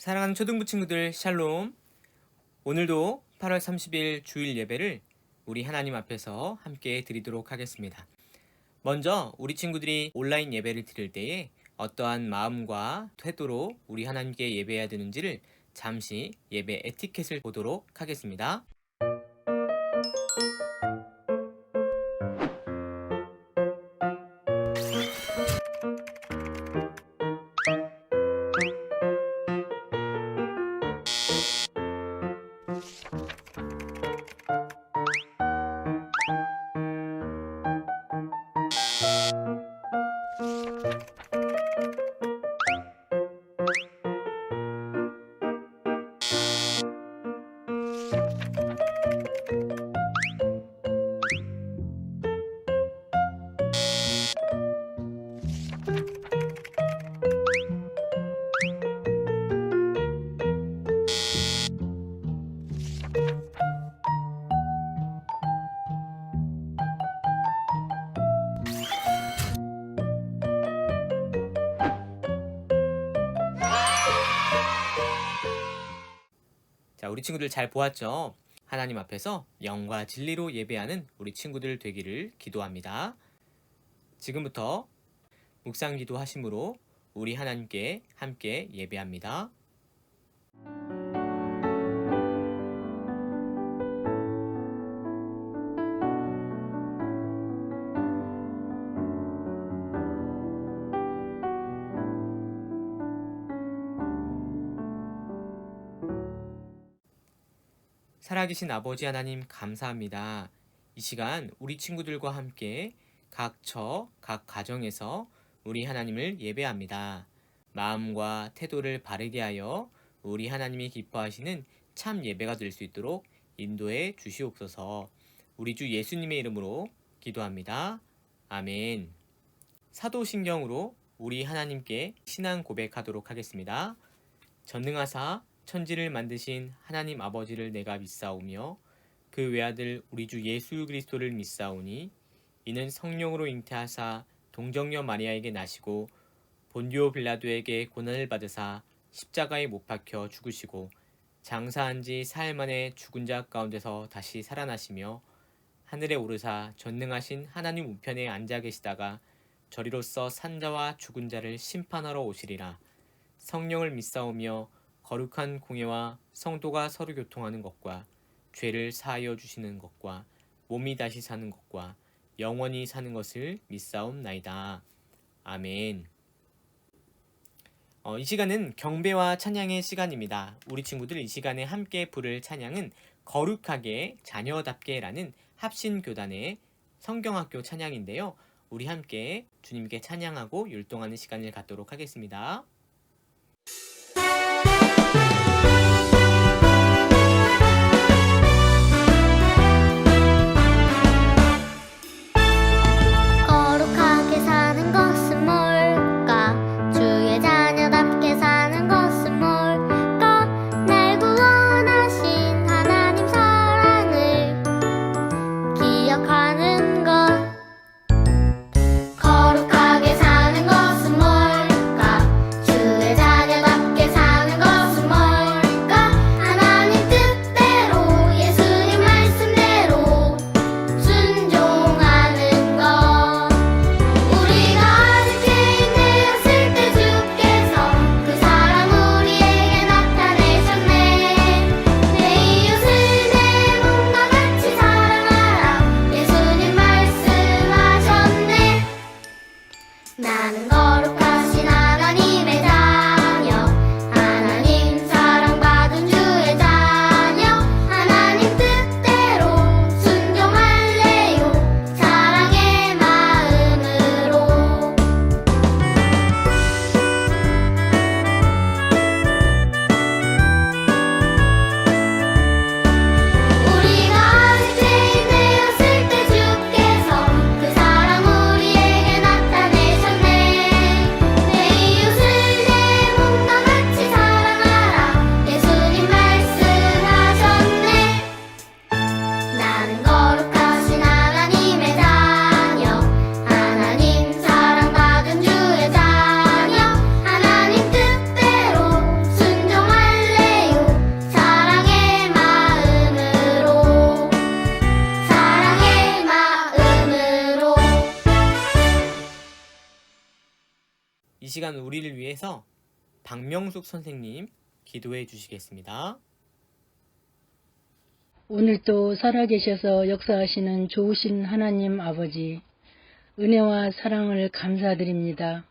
사랑하는 초등부 친구들 샬롬. 오늘도 8월 30일 주일 예배를 우리 하나님 앞에서 함께 드리도록 하겠습니다. 먼저 우리 친구들이 온라인 예배를 드릴 때에 어떠한 마음과 태도로 우리 하나님께 예배해야 되는지를 잠시 예배 에티켓을 보도록 하겠습니다. 자, 우리 친구들 잘 보았죠? 하나님 앞에서 영과 진리로 예배하는 우리 친구들 되기를 기도합니다. 지금부터 묵상 기도하심으로 우리 하나님께 함께 예배합니다. 살아계신 아버지 하나님 감사합니다. 이 시간 우리 친구들과 함께 각 처, 각 가정에서 우리 하나님을 예배합니다. 마음과 태도를 바르게 하여 우리 하나님이 기뻐하시는 참 예배가 될 수 있도록 인도해 주시옵소서. 우리 주 예수님의 이름으로 기도합니다. 아멘. 사도신경으로 우리 하나님께 신앙 고백하도록 하겠습니다. 전능하사 천지를 만드신 하나님 아버지를 내가 믿사오며 그 외아들 우리 주 예수 그리스도를 믿사오니 이는 성령으로 잉태하사 동정녀 마리아에게 나시고 본디오 빌라도에게 고난을 받으사 십자가에 못 박혀 죽으시고 장사한 지 사흘 만에 죽은 자 가운데서 다시 살아나시며 하늘에 오르사 전능하신 하나님 우편에 앉아 계시다가 저리로서 산자와 죽은 자를 심판하러 오시리라. 성령을 믿사오며 거룩한 공예와 성도가 서로 교통하는 것과 죄를 사하여 주시는 것과 몸이 다시 사는 것과 영원히 사는 것을 믿사옵나이다. 아멘. 이 시간은 경배와 찬양의 시간입니다. 우리 친구들 이 시간에 함께 부를 찬양은 거룩하게 자녀답게라는 합신교단의 성경학교 찬양인데요. 우리 함께 주님께 찬양하고 율동하는 시간을 갖도록 하겠습니다. 거룩하게 사는 것은 뭘까? 주의 자녀답게 사는 것은 뭘까? 날 구원하신 하나님 사랑을 기억하는 것. 거룩하게 사는 것은 뭘까? 시간 우리를 위해서 박명숙 선생님 기도해 주시겠습니다. 오늘도 살아계셔서 역사하시는 좋으신 하나님 아버지, 은혜와 사랑을 감사드립니다.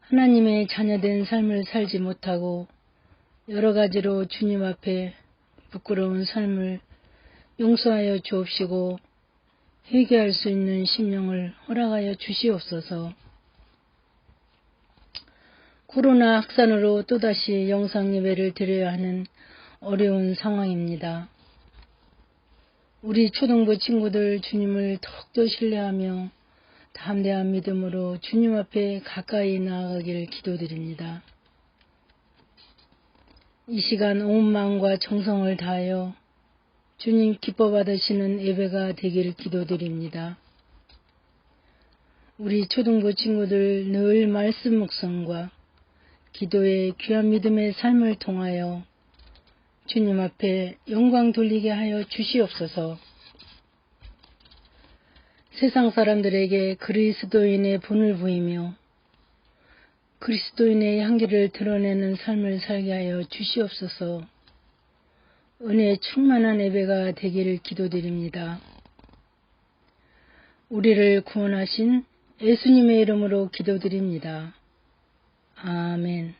하나님의 자녀된 삶을 살지 못하고 여러 가지로 주님 앞에 부끄러운 삶을 용서하여 주옵시고 회개할 수 있는 심령을 허락하여 주시옵소서. 코로나 확산으로 또다시 영상 예배를 드려야 하는 어려운 상황입니다. 우리 초등부 친구들 주님을 더욱더 신뢰하며 담대한 믿음으로 주님 앞에 가까이 나아가길 기도드립니다. 이 시간 온 마음과 정성을 다하여 주님 기뻐 받으시는 예배가 되기를 기도드립니다. 우리 초등부 친구들 늘 말씀 묵상과 기도의 귀한 믿음의 삶을 통하여 주님 앞에 영광 돌리게 하여 주시옵소서. 세상 사람들에게 그리스도인의 본을 보이며 그리스도인의 향기를 드러내는 삶을 살게 하여 주시옵소서. 은혜 충만한 예배가 되기를 기도드립니다. 우리를 구원하신 예수님의 이름으로 기도드립니다. 아멘.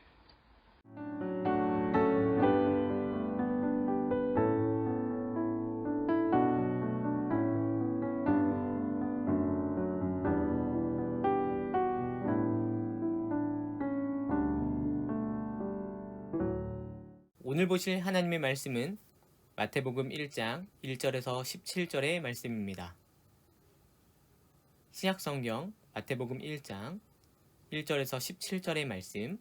오늘 보실 하나님의 말씀은 마태복음 1장 1절에서 17절의 말씀입니다. 신약성경 마태복음 1장 1절에서 17절의 말씀,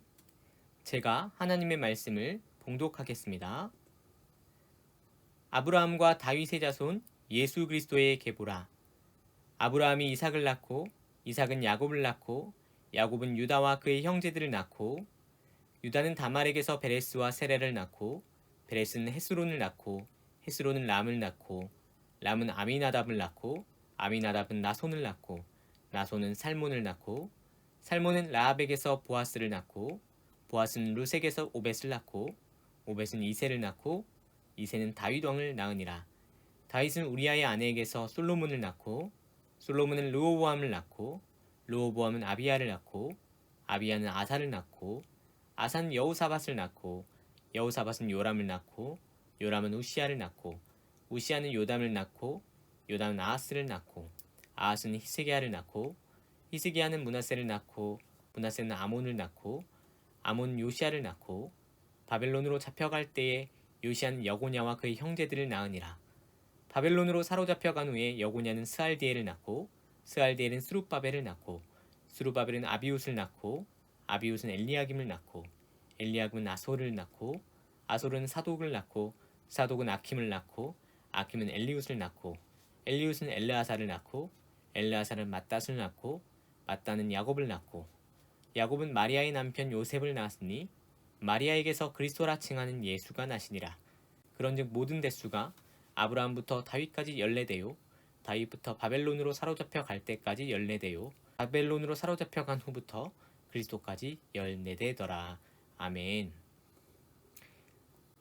제가 하나님의 말씀을 봉독하겠습니다. 아브라함과 다윗의 자손 예수 그리스도의 계보라. 아브라함이 이삭을 낳고 이삭은 야곱을 낳고 야곱은 유다와 그의 형제들을 낳고 유다는 다말에게서 베레스와 세레를 낳고 베레스는 헤스론을 낳고 헤스론은 람을 낳고 람은 아미나답을 낳고 아미나답은 나손을 낳고 나손은 살몬을 낳고 살몬은 라합에게서 보아스를 낳고 보아스는 루색에서 오벳을 낳고 오벳은 이새를 낳고 이새는 다윗 왕을 낳으니라. 다윗은 우리아의 아내에게서 솔로몬을 낳고 솔로몬은 르호보암을 낳고 르호보암은 아비야를 낳고 아비야는 아사를 낳고 아사는 여호사밧을 낳고 여호사밧은 요람을 낳고 요람은 우시야를 낳고 우시야는 요담을 낳고 요담은 아하스를 낳고 아하스는 히스기야를 낳고 히스기야는 므낫세를 낳고 므낫세는 아몬을 낳고 아몬은 요시야를 낳고 바벨론으로 잡혀갈 때에 요시야는 여고냐와 그의 형제들을 낳으니라. 바벨론으로 사로잡혀간 후에 여고냐는 스알디엘을 낳고 스알디엘은 스룹바벨을 낳고 스룹바벨은 아비웃을 낳고 아비웃은 엘리야김을 낳고 엘리야김은 아솔을 낳고 아솔은 사독을 낳고 사독은 아킴을 낳고 아킴은 엘리웃을 낳고 엘리웃은 엘르아사를 낳고 엘르아사는 맏닷을 낳고 맏닷은 야곱을 낳고 야곱은 마리아의 남편 요셉을 낳았으니 마리아에게서 그리스도라 칭하는 예수가 나시니라. 그런즉 모든 대수가 아브라함부터 다윗까지 14대요 다윗부터 바벨론으로 사로잡혀 갈 때까지 14대요 바벨론으로 사로잡혀 간 후부터 그리스도까지 14대더라. 아멘.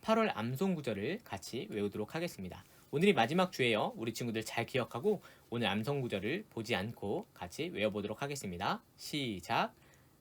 8월 암송 구절을 같이 외우도록 하겠습니다. 오늘이 마지막 주예요. 우리 친구들 잘 기억하고 오늘 암송 구절을 보지 않고 같이 외워보도록 하겠습니다. 시작.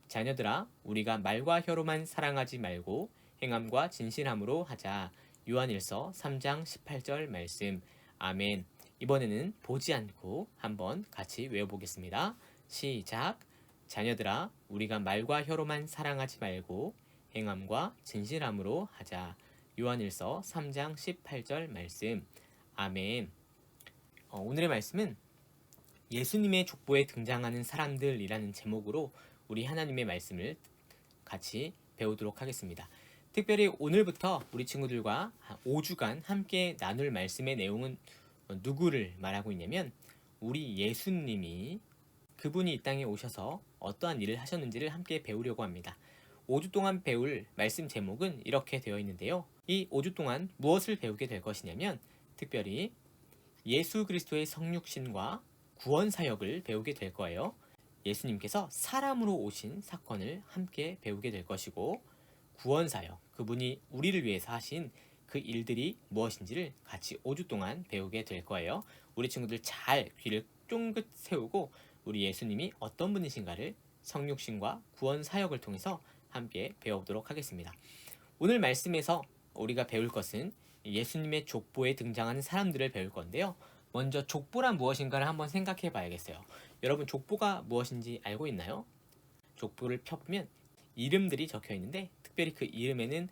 자녀들아, 우리가 말과 혀로만 사랑하지 말고 행함과 진실함으로 하자. 요한일서 3장 18절 말씀. 아멘. 이번에는 보지 않고 한번 같이 외워보겠습니다. 시작. 자녀들아, 우리가 말과 혀로만 사랑하지 말고 행함과 진실함으로 하자. 요한일서 3장 18절 말씀. 아멘. 오늘의 말씀은 예수님의 족보에 등장하는 사람들이라는 제목으로 우리 하나님의 말씀을 같이 배우도록 하겠습니다. 특별히 오늘부터 우리 친구들과 5주간 함께 나눌 말씀의 내용은 누구를 말하고 있냐면 우리 예수님이 그분이 이 땅에 오셔서 어떠한 일을 하셨는지를 함께 배우려고 합니다. 5주 동안 배울 말씀 제목은 이렇게 되어 있는데요. 이 5주 동안 무엇을 배우게 될 것이냐면 특별히 예수 그리스도의 성육신과 구원 사역을 배우게 될 거예요. 예수님께서 사람으로 오신 사건을 함께 배우게 될 것이고, 구원사역, 그분이 우리를 위해서 하신 그 일들이 무엇인지를 같이 5주 동안 배우게 될 거예요. 우리 친구들 잘 귀를 쫑긋 세우고 우리 예수님이 어떤 분이신가를 성육신과 구원사역을 통해서 함께 배워보도록 하겠습니다. 오늘 말씀에서 우리가 배울 것은 예수님의 족보에 등장하는 사람들을 배울 건데요. 먼저 족보란 무엇인가를 한번 생각해 봐야겠어요. 여러분, 족보가 무엇인지 알고 있나요? 족보를 펴보면 이름들이 적혀 있는데, 특별히 그 이름에는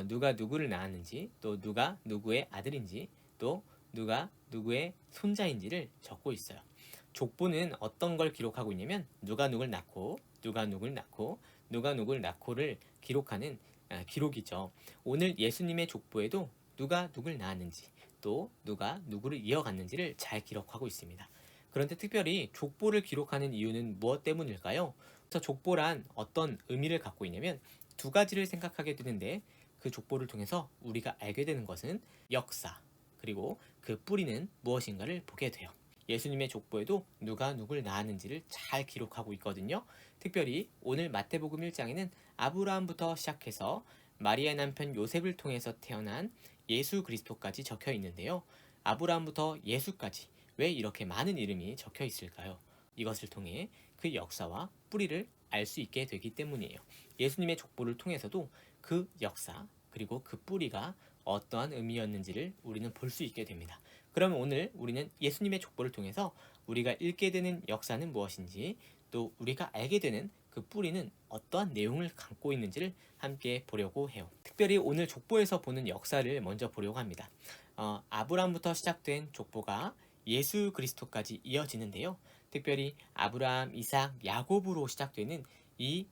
누가 누구를 낳았는지, 또 누가 누구의 아들인지, 또 누가 누구의 손자인지를 적고 있어요. 족보는 어떤 걸 기록하고 있냐면, 누가 누굴 낳고, 누가 누굴 낳고, 누가 누굴 낳고를 기록하는 기록이죠. 오늘 예수님의 족보에도 누가 누굴 낳았는지, 또 누가 누구를 이어갔는지를 잘 기록하고 있습니다. 그런데 특별히 족보를 기록하는 이유는 무엇 때문일까요? 그래서 족보란 어떤 의미를 갖고 있냐면 두 가지를 생각하게 되는데, 그 족보를 통해서 우리가 알게 되는 것은 역사, 그리고 그 뿌리는 무엇인가를 보게 돼요. 예수님의 족보에도 누가 누굴 낳았는지를 잘 기록하고 있거든요. 특별히 오늘 마태복음 1장에는 아브라함부터 시작해서 마리아 남편 요셉을 통해서 태어난 예수 그리스도까지 적혀 있는데요. 아브라함부터 예수까지 왜 이렇게 많은 이름이 적혀 있을까요? 이것을 통해 그 역사와 뿌리를 알 수 있게 되기 때문이에요. 예수님의 족보를 통해서도 그 역사, 그리고 그 뿌리가 어떠한 의미였는지를 우리는 볼 수 있게 됩니다. 그러면 오늘 우리는 예수님의 족보를 통해서 우리가 읽게 되는 역사는 무엇인지, 또 우리가 알게 되는 그 뿌리는 어떠한 내용을 담고 있는지를 함께 보려고 해요. 특별히 오늘 족보에서 보는 역사를 먼저 보려고 합니다. 아브라함부터 시작된 족보가 예수 그리스도까지 이어지는데요. 특별히 아브라함, 이삭, 야곱으로 시작되는 이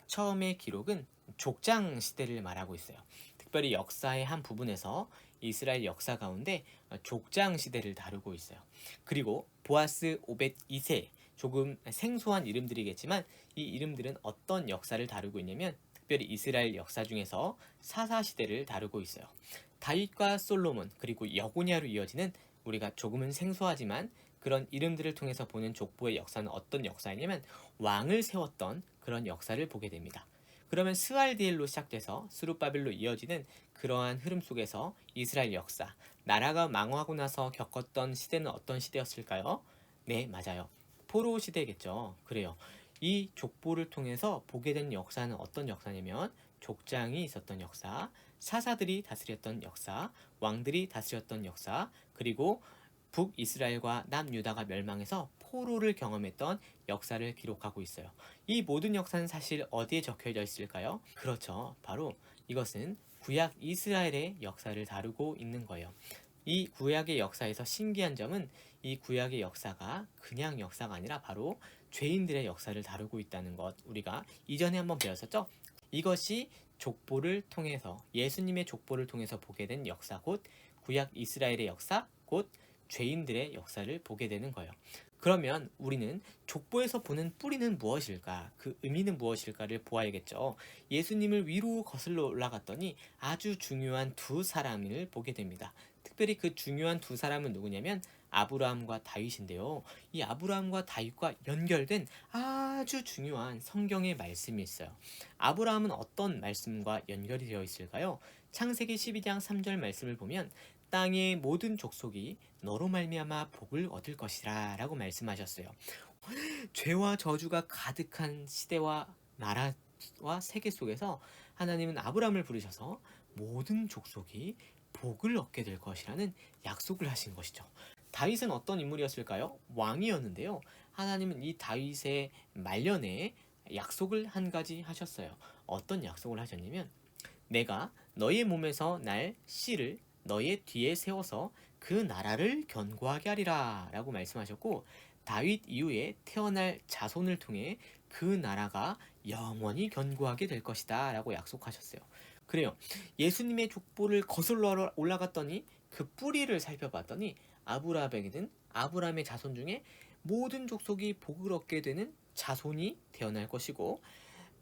처음의 기록은 족장 시대를 말하고 있어요. 특별히 역사의 한 부분에서 이스라엘 역사 가운데 족장 시대를 다루고 있어요. 그리고 보아스, 오벳, 이세, 조금 생소한 이름들이겠지만 이 이름들은 어떤 역사를 다루고 있냐면 특별히 이스라엘 역사 중에서 사사 시대를 다루고 있어요. 다윗과 솔로몬, 그리고 여고냐로 이어지는 우리가 조금은 생소하지만 그런 이름들을 통해서 보는 족보의 역사는 어떤 역사이냐면 왕을 세웠던 그런 역사를 보게 됩니다. 그러면 스알디엘로 시작돼서 스룹바벨로 이어지는 그러한 흐름 속에서 이스라엘 역사, 나라가 망하고 나서 겪었던 시대는 어떤 시대였을까요? 네, 맞아요. 포로 시대겠죠. 그래요. 이 족보를 통해서 보게 된 역사는 어떤 역사냐면 족장이 있었던 역사, 사사들이 다스렸던 역사, 왕들이 다스렸던 역사, 그리고 북이스라엘과 남유다가 멸망해서 포로를 경험했던 역사를 기록하고 있어요. 이 모든 역사는 사실 어디에 적혀져 있을까요? 그렇죠. 바로 이것은 구약 이스라엘의 역사를 다루고 있는 거예요. 이 구약의 역사에서 신기한 점은 이 구약의 역사가 그냥 역사가 아니라 바로 죄인들의 역사를 다루고 있다는 것, 우리가 이전에 한번 배웠었죠? 이것이 족보를 통해서, 예수님의 족보를 통해서 보게 된 역사, 곧 구약 이스라엘의 역사, 곧 죄인들의 역사를 보게 되는 거예요. 그러면 우리는 족보에서 보는 뿌리는 무엇일까? 그 의미는 무엇일까를 보아야겠죠. 예수님을 위로 거슬러 올라갔더니 아주 중요한 두 사람을 보게 됩니다. 특별히 그 중요한 두 사람은 누구냐면 아브라함과 다윗인데요. 이 아브라함과 다윗과 연결된 아주 중요한 성경의 말씀이 있어요. 아브라함은 어떤 말씀과 연결이 되어 있을까요? 창세기 12장 3절 말씀을 보면 땅의 모든 족속이 너로 말미암아 복을 얻을 것이라 라고 말씀하셨어요. 죄와 저주가 가득한 시대와 나라와 세계 속에서 하나님은 아브라함을 부르셔서 모든 족속이 복을 얻게 될 것이라는 약속을 하신 것이죠. 다윗은 어떤 인물이었을까요? 왕이었는데요. 하나님은 이 다윗의 말년에 약속을 한 가지 하셨어요. 어떤 약속을 하셨냐면 내가 너의 몸에서 날 씨를 너의 뒤에 세워서 그 나라를 견고하게 하리라 라고 말씀하셨고, 다윗 이후에 태어날 자손을 통해 그 나라가 영원히 견고하게 될 것이다 라고 약속하셨어요. 그래요. 예수님의 족보를 거슬러 올라갔더니 그 뿌리를 살펴봤더니 아브라함에게는 아브라함의 자손 중에 모든 족속이 복을 얻게 되는 자손이 태어날 것이고,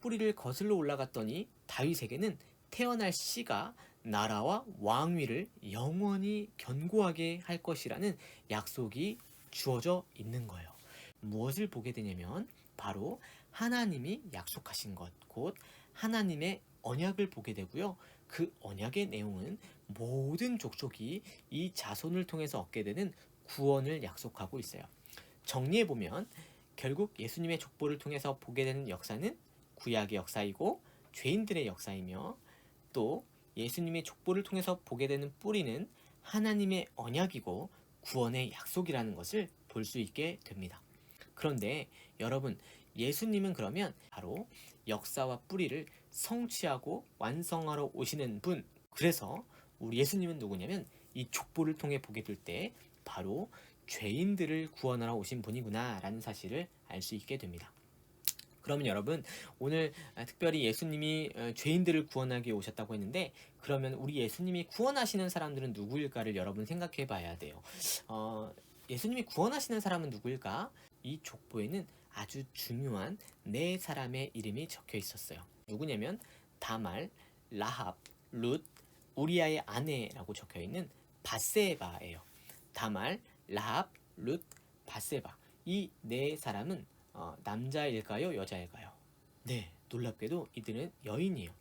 뿌리를 거슬러 올라갔더니 다윗에게는 태어날 씨가 나라와 왕위를 영원히 견고하게 할 것이라는 약속이 주어져 있는 거예요. 무엇을 보게 되냐면 바로 하나님이 약속하신 것, 곧 하나님의 언약을 보게 되고요. 그 언약의 내용은 모든 족속이 이 자손을 통해서 얻게 되는 구원을 약속하고 있어요. 정리해보면 결국 예수님의 족보를 통해서 보게 되는 역사는 구약의 역사이고 죄인들의 역사이며, 또 예수님의 족보를 통해서 보게 되는 뿌리는 하나님의 언약이고 구원의 약속이라는 것을 볼 수 있게 됩니다. 그런데 여러분, 예수님은 그러면 바로 역사와 뿌리를 성취하고 완성하러 오시는 분, 그래서 우리 예수님은 누구냐면 이 족보를 통해 보게 될 때 바로 죄인들을 구원하러 오신 분이구나 라는 사실을 알 수 있게 됩니다. 그러면 여러분, 오늘 특별히 예수님이 죄인들을 구원하기 위해 오셨다고 했는데, 그러면 우리 예수님이 구원하시는 사람들은 누구일까를 여러분 생각해 봐야 돼요. 예수님이 구원하시는 사람은 누구일까? 이 족보에는 아주 중요한 네 사람의 이름이 적혀 있었어요. 누구냐면 다말, 라합, 룻, 우리아의 아내라고 적혀 있는 바세바예요. 다말, 라합, 룻, 바세바. 이 네 사람은 남자일까요? 여자일까요? 네, 놀랍게도 이들은 여인이에요.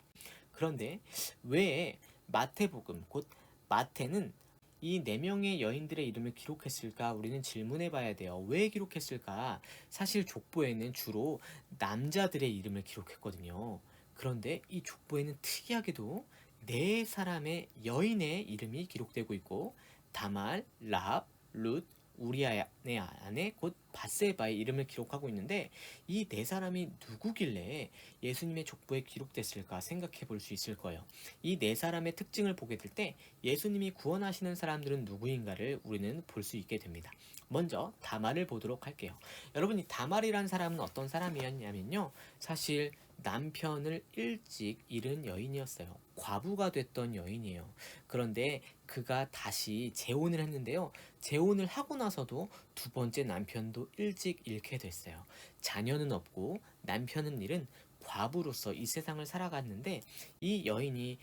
그런데 왜 마태복음, 곧 마태는 이 네 명의 여인들의 이름을 기록했을까? 우리는 질문해 봐야 돼요. 왜 기록했을까? 사실 족보에는 주로 남자들의 이름을 기록했거든요. 그런데 이 족보에는 특이하게도 네 사람의 여인의 이름이 기록되고 있고, 다말, 라합, 룻, 우리아의 아내 곧 바세바의 이름을 기록하고 있는데, 이 네 사람이 누구길래 예수님의 족보에 기록됐을까 생각해 볼 수 있을 거예요. 이 네 사람의 특징을 보게 될 때 예수님이 구원하시는 사람들은 누구인가를 우리는 볼 수 있게 됩니다. 먼저 다말을 보도록 할게요. 여러분, 이 다말이란 사람은 어떤 사람이었냐면요, 사실 남편을 일찍 잃은 여인이었어요. 과부가 됐던 여인이에요. 그런데 그가 다시 재혼을 했는데요, 재혼을 하고 나서도 두 번째 남편도 일찍 잃게 됐어요. 자녀는 없고 남편은 잃은 과부로서 이 세상을 살아갔는데, 이 여인이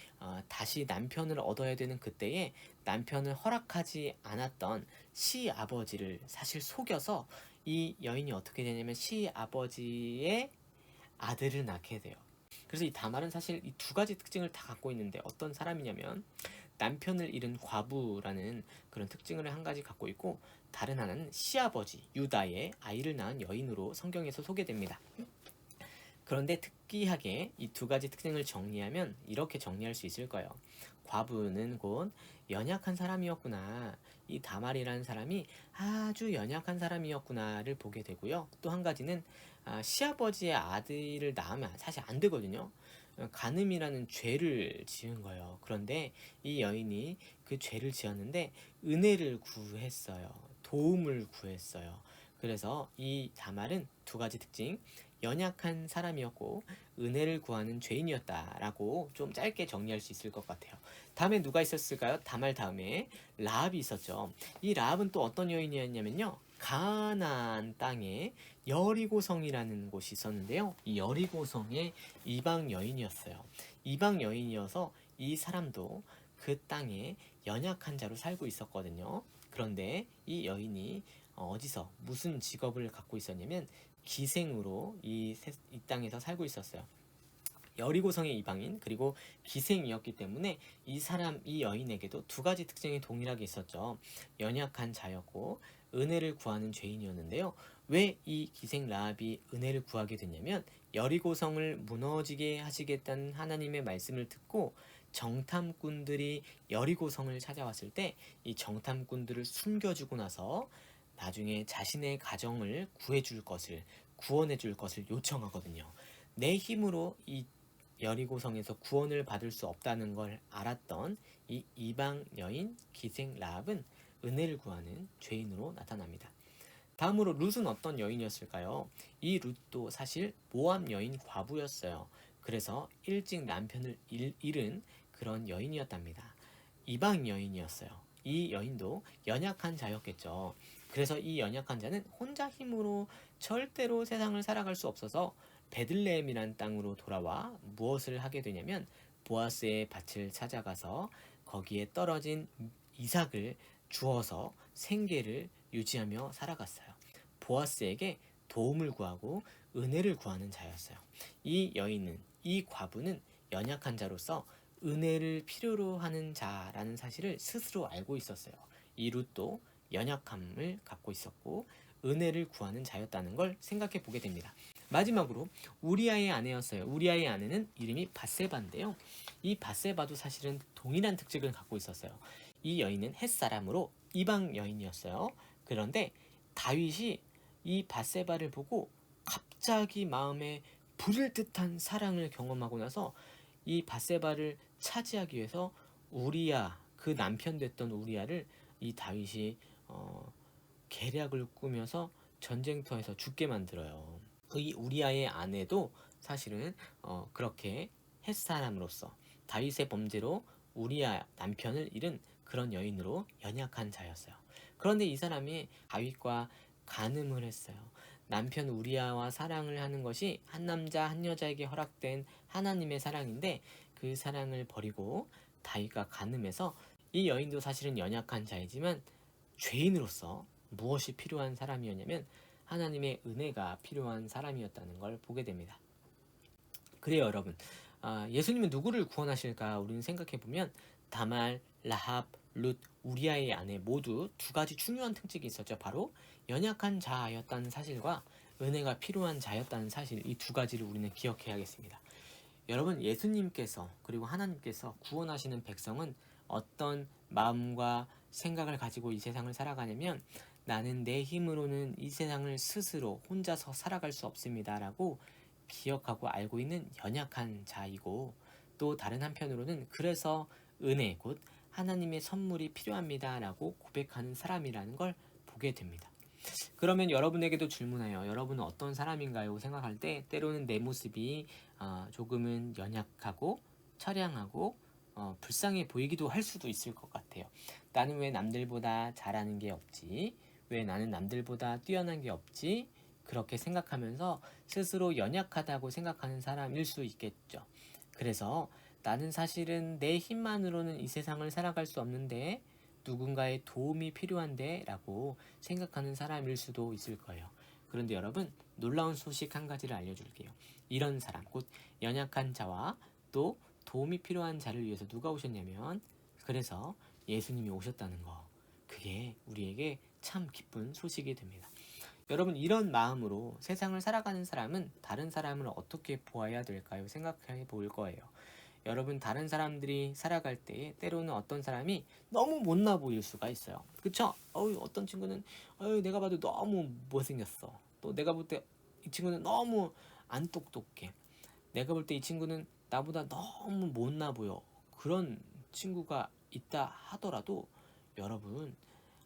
다시 남편을 얻어야 되는 그때에 남편을 허락하지 않았던 시아버지를 사실 속여서 이 여인이 어떻게 되냐면 시아버지의 아들을 낳게 돼요. 그래서 이 다말은 사실 이 두 가지 특징을 다 갖고 있는데, 어떤 사람이냐면 남편을 잃은 과부라는 그런 특징을 한 가지 갖고 있고, 다른 하나는 시아버지 유다의 아이를 낳은 여인으로 성경에서 소개됩니다. 그런데 특이하게 이 두 가지 특징을 정리하면 이렇게 정리할 수 있을 거예요. 과부는 곧 연약한 사람이었구나, 이 다말이라는 사람이 아주 연약한 사람이었구나를 보게 되고요. 또 한 가지는 시아버지의 아들을 낳으면 사실 안 되거든요. 간음이라는 죄를 지은 거예요. 그런데 이 여인이 그 죄를 지었는데 은혜를 구했어요. 도움을 구했어요. 그래서 이 다말은 두 가지 특징, 연약한 사람이었고 은혜를 구하는 죄인이었다라고 좀 짧게 정리할 수 있을 것 같아요. 다음에 누가 있었을까요? 다말 다음에 라합이 있었죠. 이 라합은 또 어떤 여인이었냐면요, 가나안 땅에 여리고성이라는 곳이 있었는데요, 이 여리고성의 이방 여인이었어요. 이방 여인이어서 이 사람도 그 땅에 연약한 자로 살고 있었거든요. 그런데 이 여인이 어디서 무슨 직업을 갖고 있었냐면 기생으로 이 땅에서 살고 있었어요. 여리고성의 이방인 그리고 기생이었기 때문에 이 여인에게도 두 가지 특징이 동일하게 있었죠. 연약한 자였고 은혜를 구하는 죄인이었는데요. 왜 이 기생 라합이 은혜를 구하게 됐냐면, 여리고성을 무너지게 하시겠다는 하나님의 말씀을 듣고 정탐꾼들이 여리고성을 찾아왔을 때 이 정탐꾼들을 숨겨주고 나서 나중에 자신의 가정을 구원해 줄 것을 요청하거든요. 내 힘으로 이 여리고성에서 구원을 받을 수 없다는 걸 알았던 이 이방 여인 기생 라합은 은혜를 구하는 죄인으로 나타납니다. 다음으로 룻은 어떤 여인이었을까요? 이 룻도 사실 모압 여인 과부였어요. 그래서 일찍 남편을 잃은 그런 여인이었답니다. 이방 여인이었어요. 이 여인도 연약한 자였겠죠. 그래서 이 연약한 자는 혼자 힘으로 절대로 세상을 살아갈 수 없어서 베들레헴이란 땅으로 돌아와 무엇을 하게 되냐면, 보아스의 밭을 찾아가서 거기에 떨어진 이삭을 주어서 생계를 유지하며 살아갔어요. 보아스에게 도움을 구하고 은혜를 구하는 자였어요. 이 여인은, 이 과부는 연약한 자로서 은혜를 필요로 하는 자라는 사실을 스스로 알고 있었어요. 이 룻도 연약함을 갖고 있었고 은혜를 구하는 자였다는 걸 생각해 보게 됩니다. 마지막으로 우리아의 아내였어요. 우리아의 아내는 이름이 밧세바인데요. 이 밧세바도 사실은 동일한 특징을 갖고 있었어요. 이 여인은 햇사람으로 이방 여인이었어요. 그런데 다윗이 이 밧세바를 보고 갑자기 마음에 불을 듯한 사랑을 경험하고 나서 이 밧세바를 차지하기 위해서 우리아, 그 남편 됐던 우리아를 이 다윗이 계략을 꾸며서 전쟁터에서 죽게 만들어요. 이 우리아의 아내도 사실은 그렇게 햇사람으로서 다윗의 범죄로 우리아 남편을 잃은 그런 여인으로 연약한 자였어요. 그런데 이 사람이 다윗과 간음을 했어요. 남편 우리아와 사랑을 하는 것이 한 남자 한 여자에게 허락된 하나님의 사랑인데 그 사랑을 버리고 다윗과 간음해서 이 여인도 사실은 연약한 자이지만 죄인으로서 무엇이 필요한 사람이었냐면 하나님의 은혜가 필요한 사람이었다는 걸 보게 됩니다. 그래요, 여러분. 예수님은 누구를 구원하실까 우리는 생각해보면 다말, 라합, 룻, 우리아의 아내 모두 두 가지 중요한 특징이 있었죠. 바로 연약한 자였다는 사실과 은혜가 필요한 자였다는 사실, 이 두 가지를 우리는 기억해야겠습니다. 여러분, 예수님께서 그리고 하나님께서 구원하시는 백성은 어떤 마음과 생각을 가지고 이 세상을 살아가냐면 나는 내 힘으로는 이 세상을 스스로 혼자서 살아갈 수 없습니다 라고 기억하고 알고 있는 연약한 자이고, 또 다른 한편으로는 그래서 은혜 곧 하나님의 선물이 필요합니다 라고 고백하는 사람이라는 걸 보게 됩니다. 그러면 여러분에게도 질문해요. 여러분은 어떤 사람인가요? 생각할 때 때로는 내 모습이 조금은 연약하고 처량하고 불쌍해 보이기도 할 수도 있을 것 같아요. 나는 왜 남들보다 잘하는 게 없지? 왜 나는 남들보다 뛰어난 게 없지? 그렇게 생각하면서 스스로 연약하다고 생각하는 사람일 수 있겠죠. 그래서 나는 사실은 내 힘만으로는 이 세상을 살아갈 수 없는데 누군가의 도움이 필요한데 라고 생각하는 사람일 수도 있을 거예요. 그런데 여러분, 놀라운 소식 한 가지를 알려줄게요. 이런 사람, 곧 연약한 자와 또 도움이 필요한 자를 위해서 누가 오셨냐면 그래서 예수님이 오셨다는 거, 그게 우리에게 참 기쁜 소식이 됩니다. 여러분, 이런 마음으로 세상을 살아가는 사람은 다른 사람을 어떻게 보아야 될까요? 생각해 볼 거예요. 여러분, 다른 사람들이 살아갈 때 때로는 어떤 사람이 너무 못나 보일 수가 있어요. 그쵸? 어떤 친구는 내가 봐도 너무 못생겼어. 또 내가 볼 때 이 친구는 너무 안 똑똑해. 내가 볼 때 이 친구는 나보다 너무 못나 보여. 그런 친구가 있다 하더라도 여러분,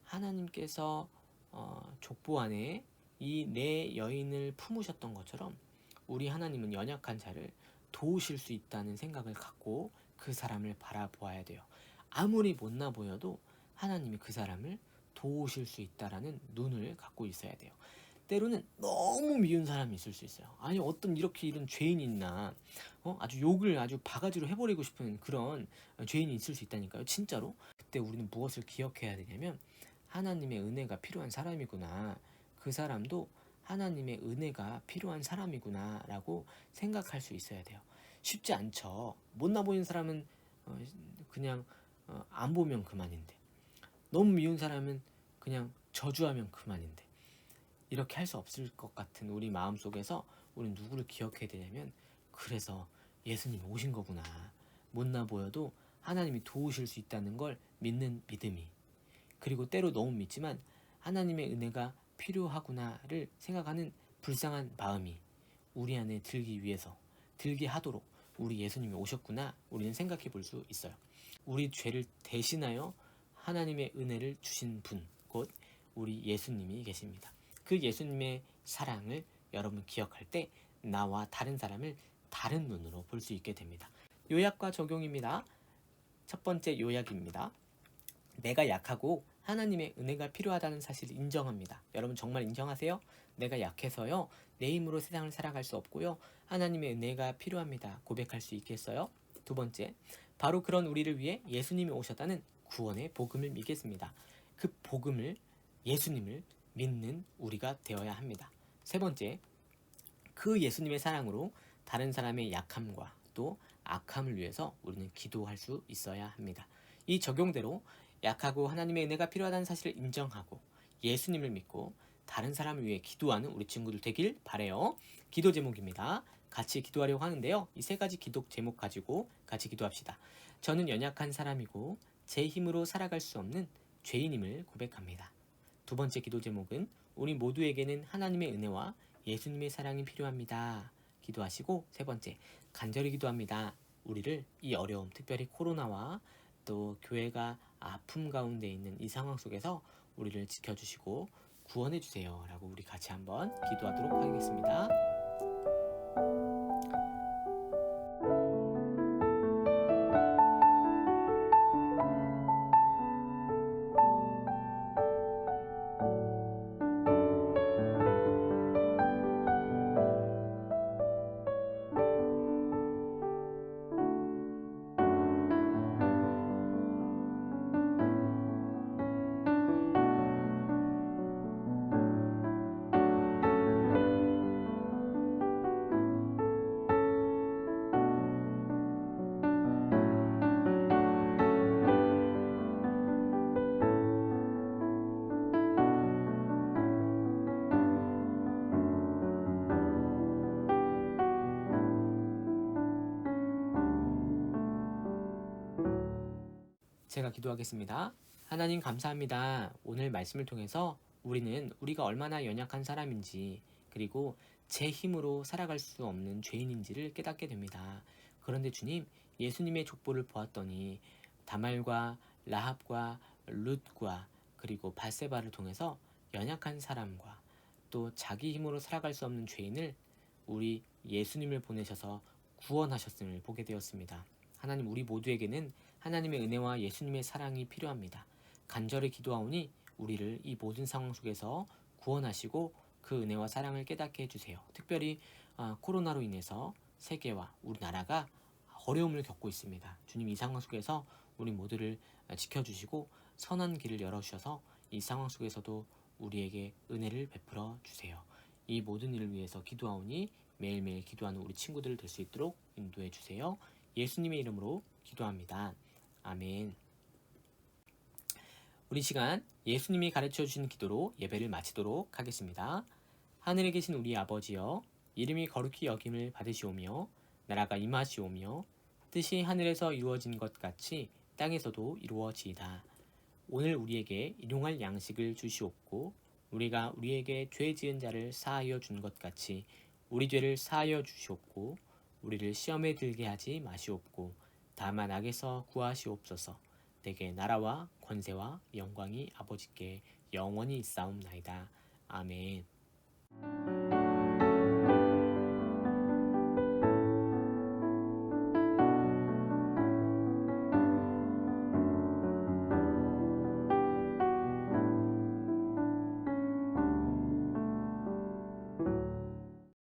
하나님께서 족보 안에 이 내 여인을 품으셨던 것처럼 우리 하나님은 연약한 자를 도우실 수 있다는 생각을 갖고 그 사람을 바라보아야 돼요. 아무리 못나 보여도 하나님이 그 사람을 도우실 수 있다라는 눈을 갖고 있어야 돼요. 때로는 너무 미운 사람이 있을 수 있어요. 아니, 어떤 이런 죄인이 있나, 아주 욕을 아주 바가지로 해버리고 싶은 그런 죄인이 있을 수 있다니까요. 진짜로. 그때 우리는 무엇을 기억해야 되냐면 하나님의 은혜가 필요한 사람이구나, 그 사람도 하나님의 은혜가 필요한 사람이구나 라고 생각할 수 있어야 돼요. 쉽지 않죠. 못나 보이는 사람은 그냥 안 보면 그만인데, 너무 미운 사람은 그냥 저주하면 그만인데, 이렇게 할 수 없을 것 같은 우리 마음속에서 우리는 누구를 기억해야 되냐면 그래서 예수님이 오신 거구나, 못나 보여도 하나님이 도우실 수 있다는 걸 믿는 믿음이, 그리고 때로 너무 믿지만 하나님의 은혜가 필요하구나를 생각하는 불쌍한 마음이 우리 안에 들게 하도록 우리 예수님이 오셨구나 우리는 생각해 볼 수 있어요. 우리 죄를 대신하여 하나님의 은혜를 주신 분, 곧 우리 예수님이 계십니다. 그 예수님의 사랑을 여러분 기억할 때 나와 다른 사람을 다른 눈으로 볼 수 있게 됩니다. 요약과 적용입니다. 첫 번째 요약입니다. 내가 약하고 하나님의 은혜가 필요하다는 사실을 인정합니다. 여러분 정말 인정하세요? 내가 약해서요, 내 힘으로 세상을 살아갈 수 없고요, 하나님의 은혜가 필요합니다. 고백할 수 있겠어요? 두 번째, 바로 그런 우리를 위해 예수님이 오셨다는 구원의 복음을 믿겠습니다. 그 복음을, 예수님을 믿는 우리가 되어야 합니다. 세 번째, 그 예수님의 사랑으로 다른 사람의 약함과 또 악함을 위해서 우리는 기도할 수 있어야 합니다. 이 적용대로 약하고 하나님의 은혜가 필요하다는 사실을 인정하고 예수님을 믿고 다른 사람을 위해 기도하는 우리 친구들 되길 바래요. 기도 제목입니다. 같이 기도하려고 하는데요. 이 세 가지 기도 제목 가지고 같이 기도합시다. 저는 연약한 사람이고 제 힘으로 살아갈 수 없는 죄인임을 고백합니다. 두 번째 기도 제목은 우리 모두에게는 하나님의 은혜와 예수님의 사랑이 필요합니다. 기도하시고 세 번째, 간절히 기도합니다. 우리를 이 어려움, 특별히 코로나와 또 교회가 아픔 가운데 있는 이 상황 속에서 우리를 지켜주시고 구원해 주세요 라고 우리 같이 한번 기도하도록 하겠습니다. 제가 기도하겠습니다. 하나님 감사합니다. 오늘 말씀을 통해서 우리는 우리가 얼마나 연약한 사람인지 그리고 제 힘으로 살아갈 수 없는 죄인인지를 깨닫게 됩니다. 그런데 주님, 예수님의 족보를 보았더니 다말과 라합과 룻과 그리고 발세바를 통해서 연약한 사람과 또 자기 힘으로 살아갈 수 없는 죄인을 우리 예수님을 보내셔서 구원하셨음을 보게 되었습니다. 하나님, 우리 모두에게는 하나님의 은혜와 예수님의 사랑이 필요합니다. 간절히 기도하오니 우리를 이 모든 상황 속에서 구원하시고 그 은혜와 사랑을 깨닫게 해주세요. 특별히 코로나로 인해서 세계와 우리나라가 어려움을 겪고 있습니다. 주님, 이 상황 속에서 우리 모두를 지켜주시고 선한 길을 열어주셔서 이 상황 속에서도 우리에게 은혜를 베풀어 주세요. 이 모든 일을 위해서 기도하오니 매일매일 기도하는 우리 친구들 될 수 있도록 인도해 주세요. 예수님의 이름으로 기도합니다. 아멘. 우리 시간 예수님이 가르쳐 주신 기도로 예배를 마치도록 하겠습니다. 하늘에 계신 우리 아버지여, 이름이 거룩히 여김을 받으시오며 나라가 임하시오며 뜻이 하늘에서 이루어진 것 같이 땅에서도 이루어지이다. 오늘 우리에게 일용할 양식을 주시옵고 우리가 우리에게 죄 지은 자를 사하여 준 것 같이 우리 죄를 사하여 주시옵고 우리를 시험에 들게 하지 마시옵고 다만 악에서 구하시옵소서. 내게 나라와 권세와 영광이 아버지께 영원히 있사옵나이다. 아멘.